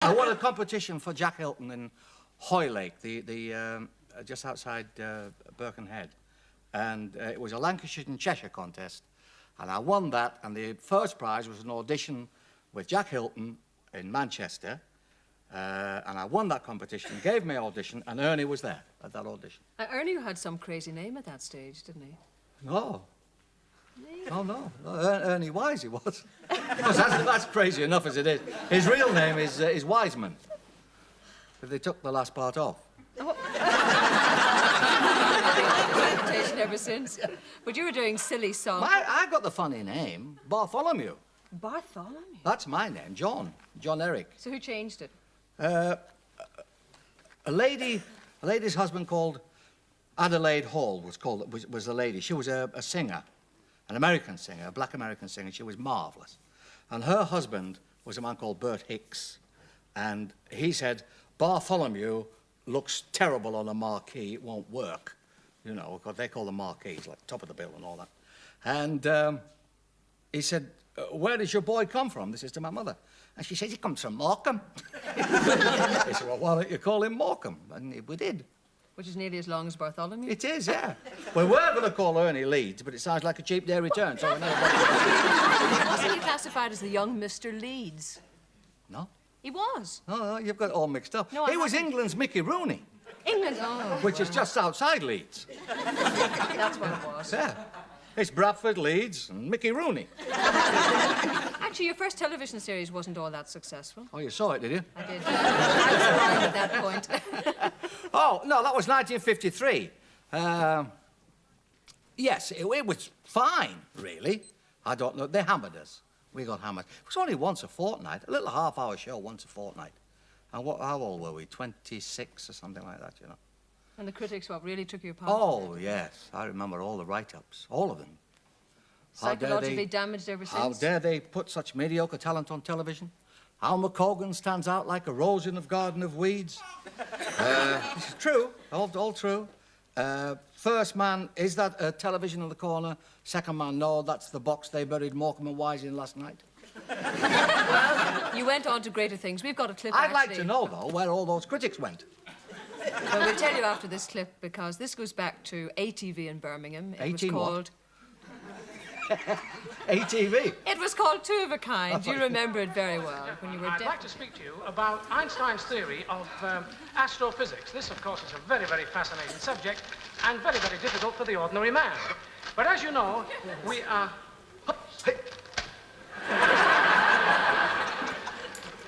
I won a competition for Jack Hilton in Hoylake, just outside Birkenhead. And it was a Lancashire and Cheshire contest. And I won that, and the first prize was an audition with Jack Hilton in Manchester. And I won that competition, gave my audition, and Ernie was there at that audition. Ernie had some crazy name at that stage, didn't he? No. No. Ernie Wise, he was. that's crazy enough as it is. His real name is Wiseman. But they took the last part off. Oh. Reputation ever since. But you were doing silly songs. I got the funny name, Bartholomew. Bartholomew? That's my name, John Eric. So who changed it? A lady's husband called Adelaide Hall was the lady. She was a singer, an American singer, a black American singer. She was marvellous. And her husband was a man called Bert Hicks. And he said, Bartholomew looks terrible on a marquee, it won't work. You know, because they call them marquees, like top of the bill and all that. And he said, where does your boy come from? This is to my mother. And she says, he comes from Morcambe. He said, well, why don't you call him Morcambe? And we did. Which is nearly as long as Bartholomew? It is, yeah. We were going to call Ernie Leeds, but it sounds like a cheap day return, so we never... Wasn't he classified as the young Mr. Leeds? No. He was. No, you've got it all mixed up. No, he was England's Mickey Rooney. England, oh. Which is just outside Leeds. That's what it was. Yeah. It's Bradford, Leeds, and Mickey Rooney. Actually, your first television series wasn't all that successful. Oh, you saw it, did you? I did. I was around at that point. Oh, no, that was 1953. Yes, it was fine, really. I don't know. They hammered us. We got hammered. It was only once a fortnight, a little half-hour show once a fortnight. And how old were we? 26 or something like that, you know. And the critics, really took you apart? Oh, yes. I remember all the write-ups, all of them. Psychologically damaged ever since? How dare they put such mediocre talent on television? How McCogan stands out like a rose in a garden of weeds. This is true, all true. First man, is that a television in the corner? Second man, no, that's the box they buried Morcambe and Wise in last night. Well, you went on to greater things. We've got a clip, I'd like to know, though, where all those critics went. Well, we'll tell you after this clip, because this goes back to ATV in Birmingham. It was called... ATV? It was called Two of a Kind. You remember it very well when you were I'd like to speak to you about Einstein's theory of astrophysics. This, of course, is a very, very fascinating subject and very, very difficult for the ordinary man. But as you know, we are...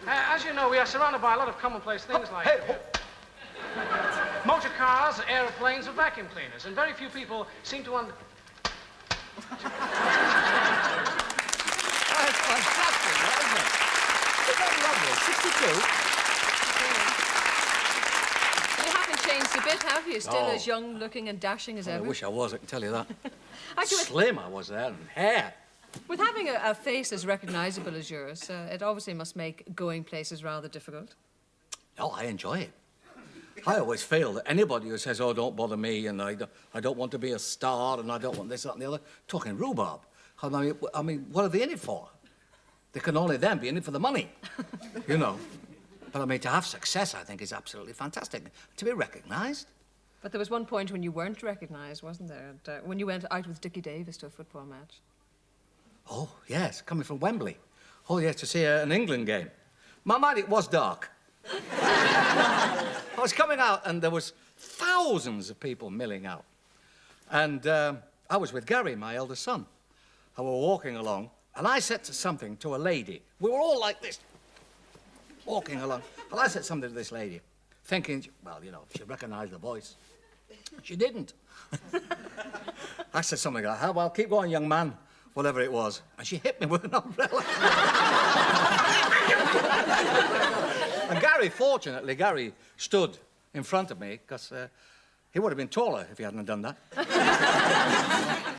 As you know, we are surrounded by a lot of commonplace things like... motor cars, aeroplanes, and vacuum cleaners, and very few people seem to That's fantastic, isn't it? Isn't that lovely? 62? You haven't changed a bit, have you? Still as young-looking and dashing as ever. I wish I was, I can tell you that. Actually, Slim I was there, and hair. with having a face as recognisable as yours, it obviously must make going places rather difficult. No, I enjoy it. I always feel that anybody who says, oh, don't bother me, and I don't want to be a star, and I don't want this, that, and the other, talking rhubarb. I mean, what are they in it for? They can only then be in it for the money, you know. But, I mean, to have success, I think, is absolutely fantastic. To be recognised. But there was one point when you weren't recognised, wasn't there? And, when you went out with Dickie Davis to a football match. Oh, yes, coming from Wembley. Oh, yes, to see an England game. My mind, it was dark. I was coming out, and there was thousands of people milling out. And I was with Gary, my eldest son. And we were walking along, and I said something to a lady. We were all like this, walking along. And I said something to this lady, thinking, well, you know, she recognised the voice. She didn't. I said something like, well, keep going, young man, whatever it was. And she hit me with an umbrella. And Gary stood in front of me, because he would have been taller if he hadn't done that.